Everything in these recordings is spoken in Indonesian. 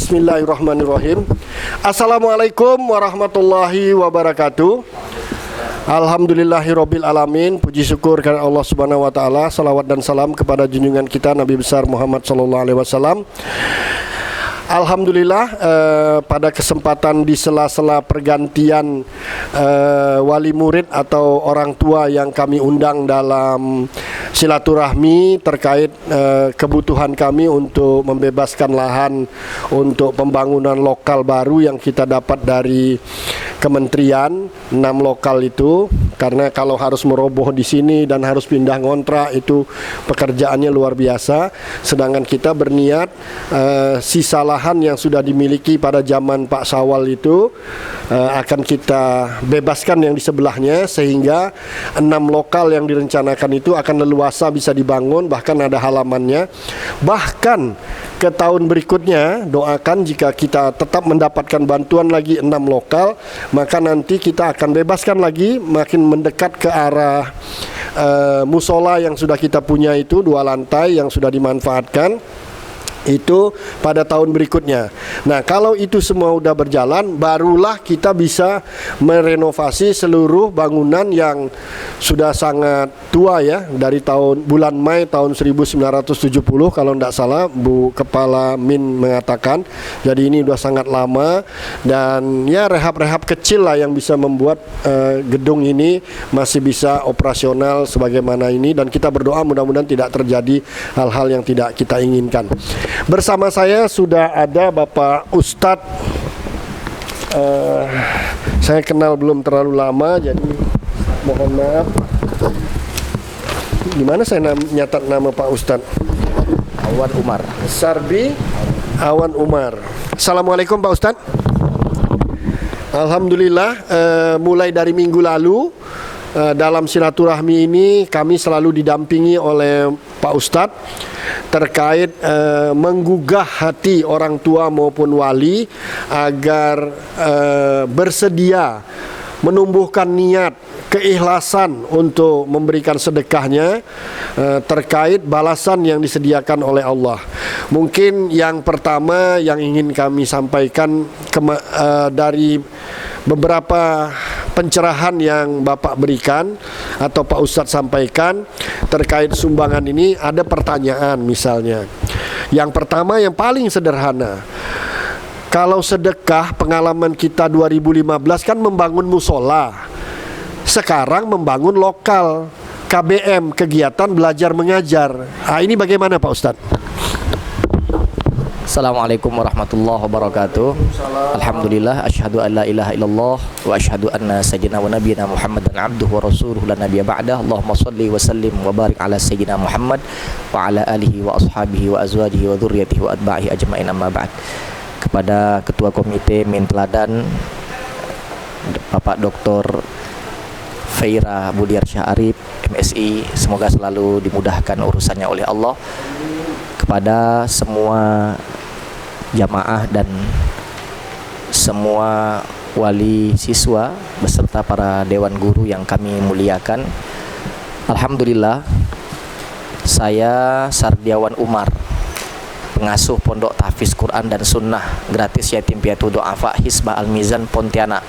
Bismillahirrahmanirrahim. Assalamualaikum warahmatullahi wabarakatuh. Alhamdulillahirabbil alamin. Puji syukur kepada Allah Subhanahu wa taala. Salawat dan salam kepada junjungan kita Nabi besar Muhammad sallallahu alaihi wasallam. Alhamdulillah, pada kesempatan di sela-sela pergantian wali murid atau orang tua yang kami undang dalam silaturahmi terkait kebutuhan kami untuk membebaskan lahan untuk pembangunan lokal baru yang kita dapat dari kementerian 6 lokal itu, karena kalau harus meroboh di sini dan harus pindah ngontrak itu pekerjaannya luar biasa. Sedangkan kita berniat sisa lahan yang sudah dimiliki pada zaman Pak Sawal itu akan kita bebaskan yang di sebelahnya, sehingga 6 lokal yang direncanakan itu akan leluasa bisa dibangun, bahkan ada halamannya. Bahkan ke tahun berikutnya doakan jika kita tetap mendapatkan bantuan lagi 6 lokal, maka nanti kita akan bebaskan lagi makin mendekat ke arah musola yang sudah kita punya itu 2 lantai yang sudah dimanfaatkan itu pada tahun berikutnya. Nah, kalau itu semua udah berjalan, barulah kita bisa merenovasi seluruh bangunan yang sudah sangat tua ya, dari bulan Mei tahun 1970 kalau tidak salah Bu Kepala Min mengatakan. Jadi ini udah sangat lama, dan ya rehab-rehab kecil lah yang bisa membuat gedung ini masih bisa operasional sebagaimana ini, dan kita berdoa mudah-mudahan tidak terjadi hal-hal yang tidak kita inginkan. Bersama saya sudah ada Bapak Ustadz, saya kenal belum terlalu lama, jadi mohon maaf. Gimana saya nyatat nama Pak Ustadz? Awan Umar. Sarbi Awan Umar. Assalamualaikum Pak Ustadz. Alhamdulillah, mulai dari minggu lalu dalam silaturahmi ini kami selalu didampingi oleh Pak Ustadz terkait menggugah hati orang tua maupun wali agar bersedia menumbuhkan niat keikhlasan untuk memberikan sedekahnya terkait balasan yang disediakan oleh Allah. Mungkin yang pertama yang ingin kami sampaikan dari beberapa pencerahan yang Bapak berikan atau Pak Ustadz sampaikan terkait sumbangan ini, ada pertanyaan misalnya. Yang pertama yang paling sederhana, kalau sedekah pengalaman kita 2015 kan membangun musola, sekarang membangun lokal KBM, kegiatan belajar mengajar. Ini bagaimana Pak Ustadz? Assalamualaikum warahmatullahi wabarakatuh. Alhamdulillah, asyhadu an la ilaha illallah wa asyhadu anna sayyidina wa nabiyana Muhammadan abduhu wa rasuluhu la nabiyya ba'dah. Allahumma shalli wa sallim wa barik ala sayyidina Muhammad wa ala alihi wa ashabihi wa azwajihi wa dzurriyyatihi wa atba'ihi ajma'in, amma ba'd. Kepada Ketua Komite Min Teladan Bapak Dr. Feira Budiarsyah Arif, MSI, semoga selalu dimudahkan urusannya oleh Allah. Kepada semua jamaah dan semua wali siswa beserta para dewan guru yang kami muliakan, alhamdulillah, saya Sardiawan Umar, pengasuh Pondok Tahfiz Quran dan Sunnah gratis Yatim Piatu Du'afa Hisbah Al-Mizan Pontianak.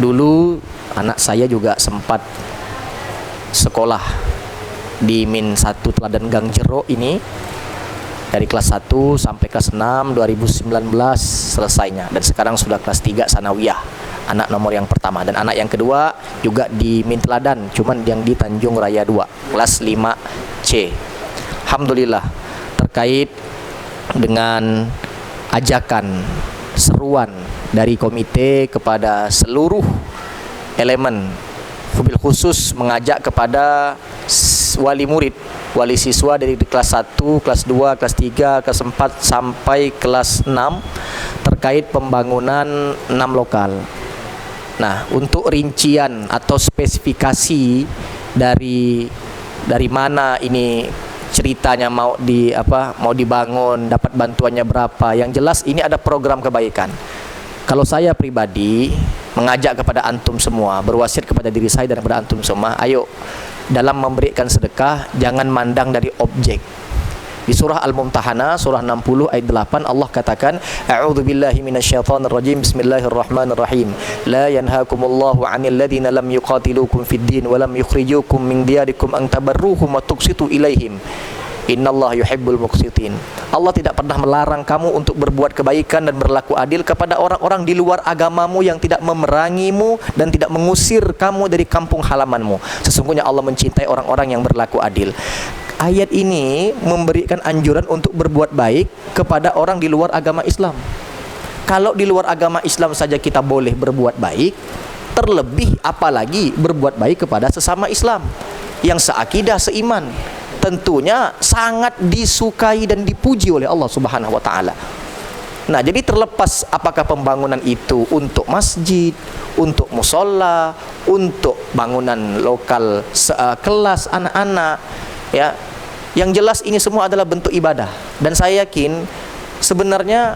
Dulu anak saya juga sempat sekolah di Min 1 Teladan Gang Jero ini, dari kelas 1 sampai kelas 6 2019 selesainya, dan sekarang sudah kelas 3 sanawiyah, anak nomor yang pertama. Dan anak yang kedua juga di Min Teladan, cuman yang di Tanjung Raya 2 kelas 5C. Alhamdulillah, terkait dengan ajakan seruan dari komite kepada seluruh elemen, wabil khusus mengajak kepada wali murid, wali siswa dari kelas 1, kelas 2, kelas 3, kelas 4 sampai kelas 6 terkait pembangunan 6 lokal. Nah, untuk rincian atau spesifikasi dari mana ini ceritanya mau dibangun, dapat bantuannya berapa, yang jelas ini ada program kebaikan. Kalau saya pribadi mengajak kepada antum semua, berwasiat kepada diri saya dan kepada antum semua, ayo dalam memberikan sedekah jangan mandang dari objek. Di surah Al-Mumtahanah surah 60 ayat 8 Allah katakan, A'udzubillahi minasyaitonirrajim. Bismillahirrahmanirrahim. La yanhaakumullahu 'anil ladzina lam yuqatilukum fid din wa lam yukhrijukum min diyarikum an tabarruhum wa tuqsitu ilaihim. Innallaha yuhibbul muqsitin. Allah tidak pernah melarang kamu untuk berbuat kebaikan dan berlaku adil kepada orang-orang di luar agamamu yang tidak memerangimu dan tidak mengusir kamu dari kampung halamanmu. Sesungguhnya Allah mencintai orang-orang yang berlaku adil. Ayat ini memberikan anjuran untuk berbuat baik kepada orang di luar agama Islam. Kalau di luar agama Islam saja kita boleh berbuat baik, terlebih apalagi berbuat baik kepada sesama Islam yang seakidah, seiman. Tentunya sangat disukai dan dipuji oleh Allah Subhanahu wa taala. Nah, jadi terlepas apakah pembangunan itu untuk masjid, untuk musola, untuk bangunan lokal kelas anak-anak, ya. Yang jelas ini semua adalah bentuk ibadah, dan saya yakin sebenarnya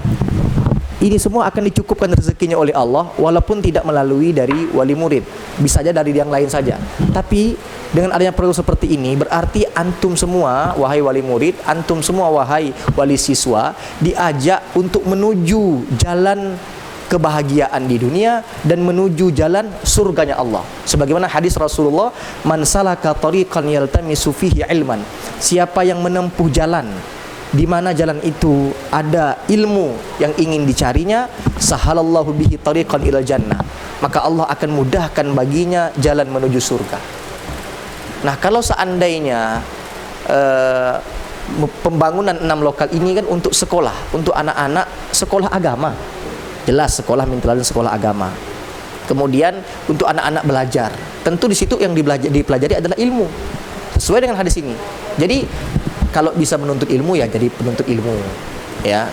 ini semua akan dicukupkan rezekinya oleh Allah walaupun tidak melalui dari wali murid. Bisa saja dari yang lain saja. Tapi dengan adanya program seperti ini berarti antum semua wahai wali murid, antum semua wahai wali siswa diajak untuk menuju jalan kebahagiaan di dunia dan menuju jalan surganya Allah. Sebagaimana hadis Rasulullah, "Man salaka tariqan yaltamisu fihi ilman." Siapa yang menempuh jalan di mana jalan itu ada ilmu yang ingin dicarinya, sahalallahu bihi tariqan ilal jannah, maka Allah akan mudahkan baginya jalan menuju surga. Nah, kalau seandainya pembangunan 6 lokal ini kan untuk sekolah, untuk anak-anak sekolah agama, jelas sekolah Minteladan sekolah agama. Kemudian untuk anak-anak belajar, tentu di situ yang dipelajari adalah ilmu sesuai dengan hadis ini. Jadi kalau bisa menuntut ilmu ya jadi penuntut ilmu, ya.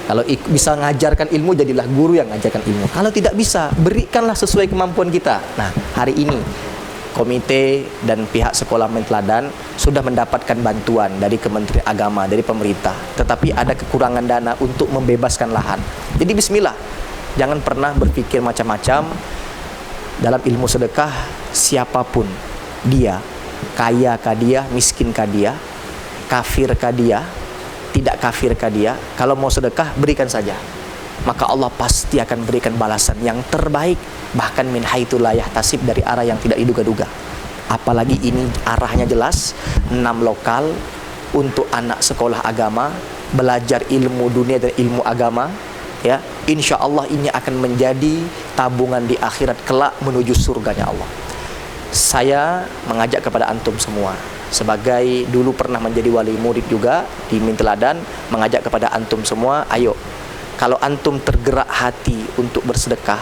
Kalau bisa mengajarkan ilmu jadilah guru yang mengajarkan ilmu. Kalau tidak bisa, berikanlah sesuai kemampuan kita. Nah, hari ini komite dan pihak sekolah Minteladan sudah mendapatkan bantuan dari Kementerian Agama, dari pemerintah. Tetapi ada kekurangan dana untuk membebaskan lahan. Jadi bismillah, jangan pernah berpikir macam-macam dalam ilmu sedekah. Siapapun dia, kaya kah dia, miskin kah dia, kafir kah dia, tidak kafir kah dia, kalau mau sedekah berikan saja, maka Allah pasti akan berikan balasan yang terbaik, bahkan min haitsu la yahtasib, dari arah yang tidak diduga-duga. Apalagi ini arahnya jelas, 6 lokal untuk anak sekolah agama, belajar ilmu dunia dan ilmu agama, ya. Insya Allah ini akan menjadi tabungan di akhirat kelak menuju surganya Allah. Saya mengajak kepada antum semua, sebagai dulu pernah menjadi wali murid juga di Minteladan, mengajak kepada antum semua, ayo, kalau antum tergerak hati untuk bersedekah,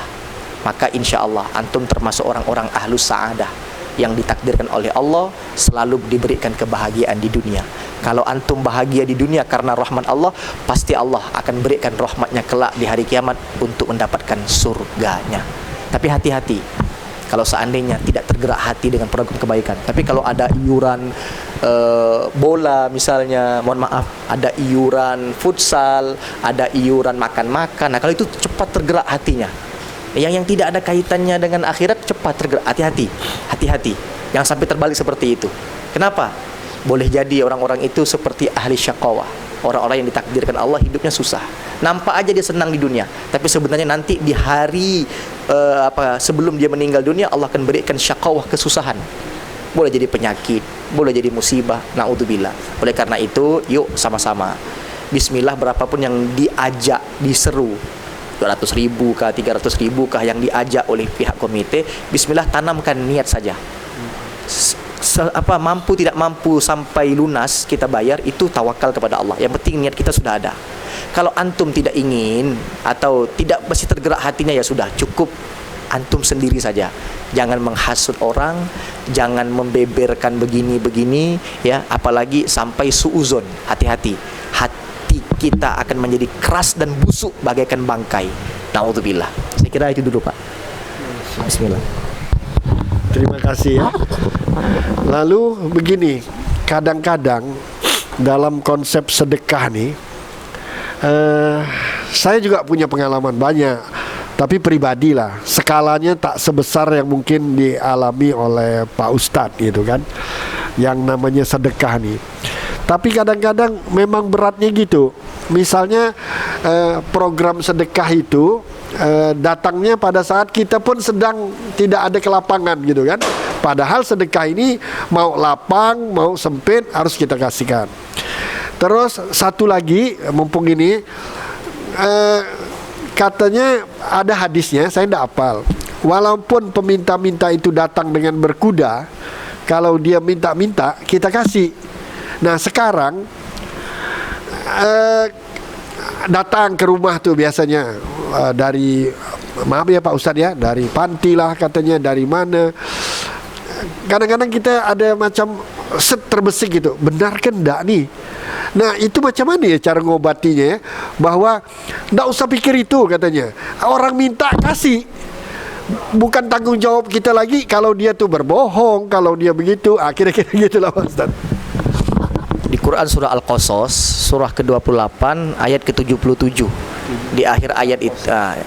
maka insya Allah antum termasuk orang-orang ahlus sa'adah yang ditakdirkan oleh Allah selalu diberikan kebahagiaan di dunia. Kalau antum bahagia di dunia karena rahmat Allah, pasti Allah akan berikan rahmatnya kelak di hari kiamat untuk mendapatkan surganya. Tapi hati-hati kalau seandainya tidak tergerak hati dengan program kebaikan. Tapi kalau ada iuran bola misalnya, mohon maaf, ada iuran futsal, ada iuran makan-makan, nah kalau itu cepat tergerak hatinya. Yang tidak ada kaitannya dengan akhirat cepat tergerak. Hati-hati yang sampai terbalik seperti itu. Kenapa? Boleh jadi orang-orang itu seperti ahli syaqawah, orang-orang yang ditakdirkan Allah hidupnya susah. Nampak aja dia senang di dunia, tapi sebenarnya nanti di hari sebelum dia meninggal dunia, Allah akan berikan syaqawah, kesusahan. Boleh jadi penyakit, boleh jadi musibah, naudzubillah. Oleh karena itu, yuk sama-sama bismillah, berapapun yang diajak, diseru, 200.000 kah, 300.000 kah yang diajak oleh pihak komite, bismillah, tanamkan niat saja. Mampu tidak mampu sampai lunas kita bayar, itu tawakal kepada Allah. Yang penting niat kita sudah ada. Kalau antum tidak ingin atau tidak masih tergerak hatinya, ya sudah, cukup antum sendiri saja. Jangan menghasut orang, jangan membeberkan begini-begini, ya, apalagi sampai suuzon. Hati-hati. Hati kita akan menjadi keras dan busuk bagaikan bangkai. Naudzubillah. Saya kira itu dulu, Pak. Bismillah. Terima kasih ya. Lalu begini, kadang-kadang dalam konsep sedekah nih, saya juga punya pengalaman banyak, tapi pribadi lah, skalanya tak sebesar yang mungkin dialami oleh Pak Ustadz gitu kan, yang namanya sedekah nih. Tapi kadang-kadang memang beratnya gitu. Misalnya program sedekah itu datangnya pada saat kita pun sedang tidak ada ke lapangan gitu kan. Padahal sedekah ini mau lapang, mau sempit harus kita kasihkan. Terus satu lagi, mumpung ini katanya ada hadisnya, saya tidak hafal. Walaupun peminta-minta itu datang dengan berkuda, kalau dia minta-minta kita kasih. Nah sekarang datang ke rumah tuh biasanya dari, maaf ya Pak Ustadz ya, dari panti lah katanya, dari mana. Kadang-kadang kita ada macam terbesik gitu, benar kan enggak nih? Nah itu macam mana ya cara ngobatinya ya? Bahwa enggak usah pikir itu katanya, orang minta kasih. Bukan tanggung jawab kita lagi kalau dia tuh berbohong, kalau dia begitu. Kira-kira gitulah Pak Ustaz. Di Quran surah Al-Qasas surah ke-28 ayat ke-77. Di akhir ayat itu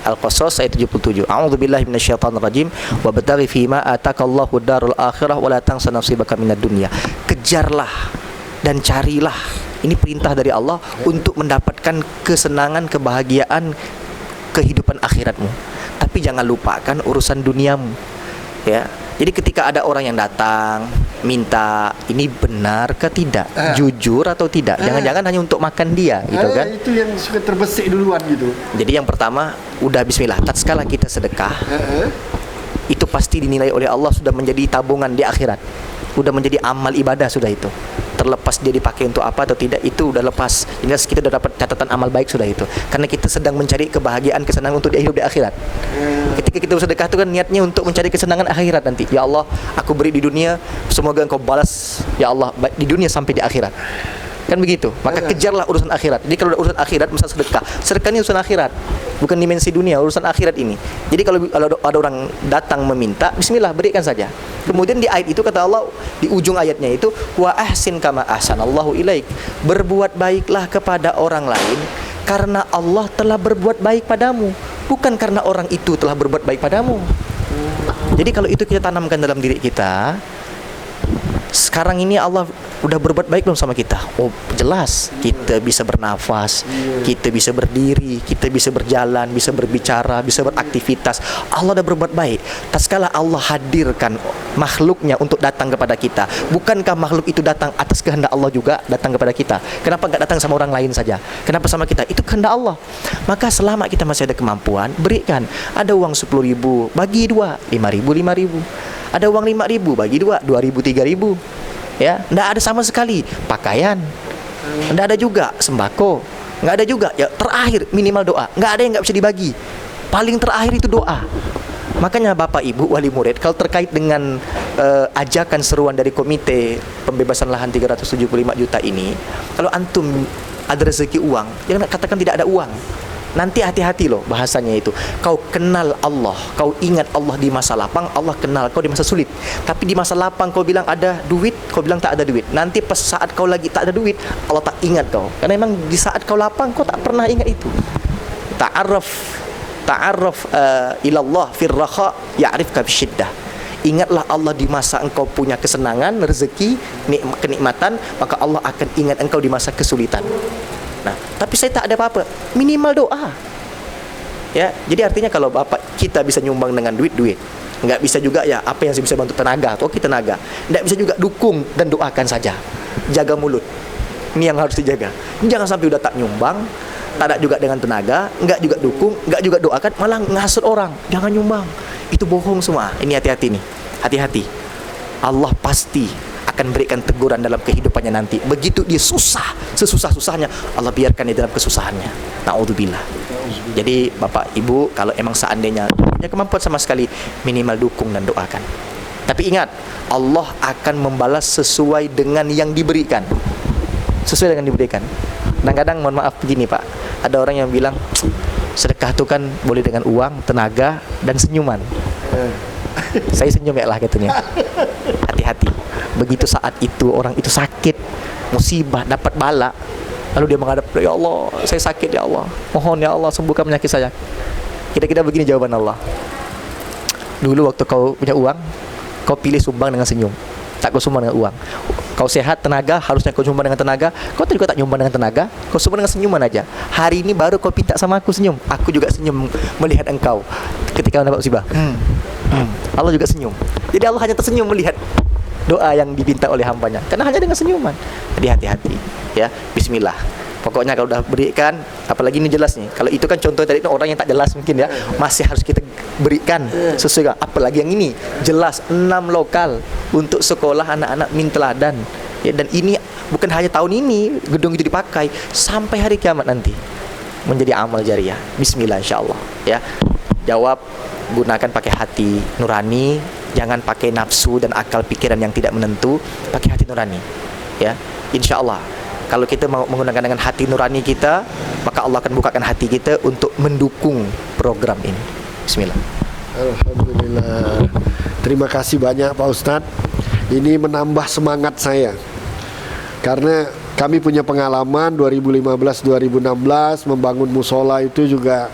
Al-Qasas ayat 77. A'udzubillahi minasyaitonirrajim wa bataghi fima atakallahu darul akhirah wa la tansa nasibaka minad dunya. Kejarlah dan carilah. Ini perintah dari Allah untuk mendapatkan kesenangan, kebahagiaan, kehidupan akhiratmu. Tapi jangan lupakan urusan duniamu. Ya. Jadi ketika ada orang yang datang minta, ini benar ke tidak? Jujur atau tidak? Jangan-jangan hanya untuk makan dia, gitu kan? Itu yang suka terbesik duluan gitu. Jadi yang pertama, udah bismillah, tatkala kita sedekah, itu pasti dinilai oleh Allah sudah menjadi tabungan di akhirat. Udah menjadi amal ibadah sudah itu. Terlepas dia dipakai untuk apa atau tidak, itu udah lepas. Jelas kita udah dapat catatan amal baik sudah itu. Karena kita sedang mencari kebahagiaan, kesenangan untuk dia hidup di akhirat. Ketika kita bersedekah itu kan niatnya untuk mencari kesenangan akhirat nanti. Ya Allah, aku beri di dunia, semoga Engkau balas ya Allah di dunia sampai di akhirat. Kan begitu. Maka kejarlah urusan akhirat. Jadi kalau urusan akhirat, misal sedekah ini urusan akhirat, bukan dimensi dunia, urusan akhirat ini. Jadi kalau ada orang datang meminta, bismillah, berikan saja. Kemudian di ayat itu kata Allah, di ujung ayatnya itu, wa ahsin kama ahsanallahu ilaik. Berbuat baiklah kepada orang lain karena Allah telah berbuat baik padamu, bukan karena orang itu telah berbuat baik padamu. Jadi kalau itu kita tanamkan dalam diri kita, sekarang ini Allah udah berbuat baik belum sama kita? Oh jelas, kita bisa bernafas, kita bisa berdiri, kita bisa berjalan, bisa berbicara, bisa beraktivitas. Allah udah berbuat baik. Tatkala Allah hadirkan makhluknya untuk datang kepada kita, bukankah makhluk itu datang atas kehendak Allah juga datang kepada kita? Kenapa nggak datang sama orang lain saja? Kenapa sama kita? Itu kehendak Allah. Maka selama kita masih ada kemampuan, berikan. Ada uang 10.000, bagi 2, 5.000, 5.000. Ada uang 5.000, bagi 2, 2.000, 3.000. Ya, enggak ada sama sekali pakaian, enggak ada juga sembako, enggak ada juga ya terakhir minimal doa. Enggak ada yang enggak bisa dibagi. Paling terakhir itu doa. Makanya Bapak Ibu wali murid, kalau terkait dengan ajakan seruan dari komite pembebasan lahan 375 juta ini, kalau antum ada rezeki uang, jangan katakan tidak ada uang. Nanti hati-hati loh bahasanya itu. Kau kenal Allah, kau ingat Allah di masa lapang, Allah kenal kau di masa sulit. Tapi di masa lapang kau bilang ada duit, kau bilang tak ada duit. Nanti pas saat kau lagi tak ada duit, Allah tak ingat kau. Karena memang di saat kau lapang kau tak pernah ingat itu. Ta'arraf ilallah fir raha ya'rifka bisyiddah. Ingatlah Allah di masa engkau punya kesenangan, rezeki, kenikmatan, maka Allah akan ingat engkau di masa kesulitan. Nah, tapi saya tak ada apa-apa, minimal doa. Ya, jadi artinya kalau Bapak kita bisa nyumbang dengan duit, enggak bisa juga ya apa yang saya bisa bantu tenaga, atau kita tenaga. Enggak bisa juga dukung dan doakan saja. Jaga mulut. Ini yang harus dijaga. Jangan sampai udah tak nyumbang, tak ada juga dengan tenaga, enggak juga dukung, enggak juga doakan, malah ngasut orang. Jangan nyumbang. Itu bohong semua. Ini hati-hati nih. Hati-hati. Allah pasti akan berikan teguran dalam kehidupannya nanti. Begitu dia susah, sesusah-susahnya, Allah biarkan dia dalam kesusahannya. Na'udzubillah. Jadi Bapak Ibu, kalau emang seandainya punya kemampuan sama sekali, minimal dukung dan doakan. Tapi ingat, Allah akan membalas sesuai dengan yang diberikan. Sesuai dengan diberikan. Kadang-kadang mohon maaf begini Pak, ada orang yang bilang sedekah itu kan boleh dengan uang, tenaga, dan senyuman. Saya senyum ya lah katanya. Hati-hati. Begitu saat itu orang itu sakit, musibah, dapat bala, lalu dia menghadap, ya Allah, saya sakit ya Allah, mohon ya Allah sembuhkan penyakit saya. Kira-kira begini jawaban Allah. Dulu waktu kau punya uang, kau pilih sumbang dengan senyum, tak kau sumbang dengan uang. Kau sehat tenaga, harusnya kau nyumbang dengan tenaga. Kau tadi kau tak nyumbang dengan tenaga, kau sumbang dengan senyuman aja. Hari ini baru kau minta sama aku senyum. Aku juga senyum melihat engkau ketika mendapat musibah. Allah juga senyum. Jadi Allah hanya tersenyum melihat doa yang diminta oleh hambanya, karena hanya dengan senyuman. Jadi hati-hati ya. Bismillah. Pokoknya kalau udah berikan, apalagi ini jelas nih. Kalau itu kan contoh tadi itu orang yang tak jelas mungkin ya, masih harus kita berikan sesuai. Apalagi yang ini jelas 6 lokal untuk sekolah anak-anak min teladan. Ya, dan ini bukan hanya tahun ini gedung itu dipakai, sampai hari kiamat nanti menjadi amal jariah. Bismillah insyaallah ya. Jawab, gunakan pakai hati nurani, jangan pakai nafsu dan akal pikiran yang tidak menentu, pakai hati nurani ya. Insyaallah kalau kita mau menggunakan dengan hati nurani kita, maka Allah akan bukakan hati kita untuk mendukung program ini. Bismillah. Alhamdulillah. Terima kasih banyak Pak Ustadz. Ini menambah semangat saya. Karena kami punya pengalaman 2015-2016 membangun musola itu juga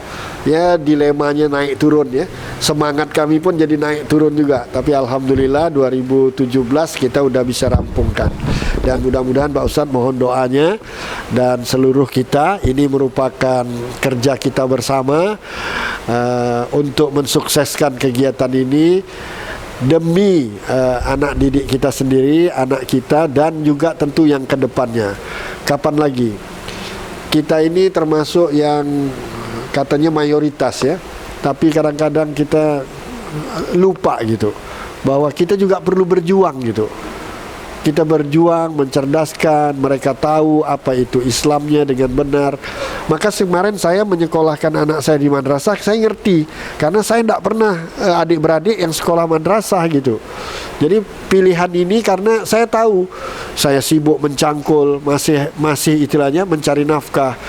ya dilemanya naik turun ya. Semangat kami pun jadi naik turun juga. Tapi alhamdulillah 2017 kita udah bisa rampungkan. Dan mudah-mudahan Pak Ustadz mohon doanya dan seluruh kita, ini merupakan kerja kita bersama untuk mensukseskan kegiatan ini demi anak didik kita sendiri, anak kita, dan juga tentu yang kedepannya. Kapan lagi? Kita ini termasuk yang katanya mayoritas ya, tapi kadang-kadang kita lupa gitu bahwa kita juga perlu berjuang gitu. Kita berjuang mencerdaskan mereka tahu apa itu Islamnya dengan benar. Maka kemarin saya menyekolahkan anak saya di madrasah, saya ngerti karena saya tidak pernah adik-beradik yang sekolah madrasah gitu. Jadi pilihan ini karena saya tahu saya sibuk mencangkul, masih istilahnya mencari nafkah.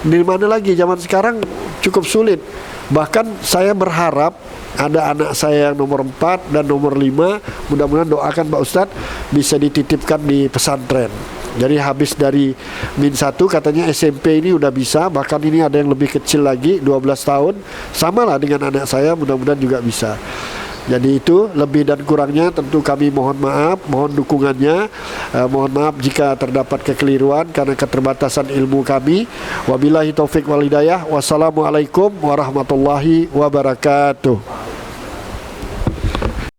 Di mana lagi zaman sekarang cukup sulit. Bahkan saya berharap ada anak saya yang nomor 4 dan nomor 5, mudah-mudahan doakan Pak Ustadz bisa dititipkan di pesantren. Jadi habis dari min 1 katanya SMP ini udah bisa, bahkan ini ada yang lebih kecil lagi 12 tahun, samalah dengan anak saya, mudah-mudahan juga bisa. Jadi itu lebih dan kurangnya tentu kami mohon maaf, mohon dukungannya, mohon maaf jika terdapat kekeliruan karena keterbatasan ilmu kami. Wabillahi taufik wal hidayah. Wassalamualaikum warahmatullahi wabarakatuh.